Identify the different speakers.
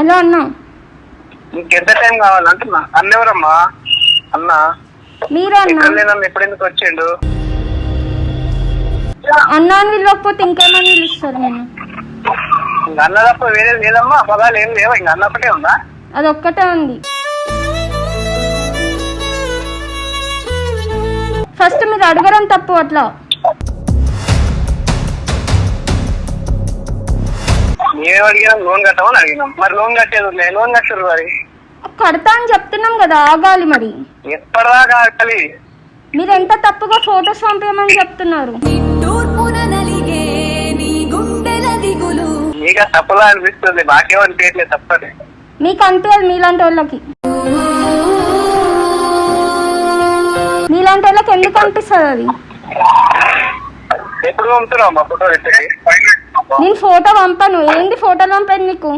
Speaker 1: Hello అన్న,
Speaker 2: ఇంకెంత time కావాలంటున్నా. అన్న ఎవరమ్మా? అన్న
Speaker 1: మీరే అన్న.
Speaker 2: ఎప్పుడు ఎందుకు వచ్చిండు?
Speaker 1: అన్న అని పిలవకపోతే ఇంకేమని పిలుస్తారు నేను?
Speaker 2: ఇంక అన్న తప్ప వేరే లేదమ్మా, పదాలు ఏం లేవా? ఇంక అన్న ఒకటే ఉందా?
Speaker 1: అది ఒక్కటే ఉంది. ఫస్ట్ మీరు అడగడం తప్పు. అట్లా
Speaker 2: మేమేం అడిగినాం? లోన్ కట్టమని అడిగినాం. మరి లోన్ కట్టేది లోన్ కట్టరు. మరి
Speaker 1: కడతా అని చెప్తున్నాం కదా, ఆగాలి. మరి
Speaker 2: ఎప్పటిదాకా ఆగాలి?
Speaker 1: మీరు ఎంత తప్పుగా ఫొటోస్ పంపించమని చెప్తున్నారు.
Speaker 2: నీకు తప్పులా అనిపిస్తుంది, నాకేమనిపించట్లేదు. తప్పని
Speaker 1: మీకు అనిపించదు. మీలాంటి వాళ్ళకి ఎందుకు అనిపిస్తుంది అది?
Speaker 2: ఎప్పుడు పంపుతున్నావు మా ఫోటో?
Speaker 1: నేను ఫోటో పంపను. ఏంది ఫోటోలు పంపేది నీకు?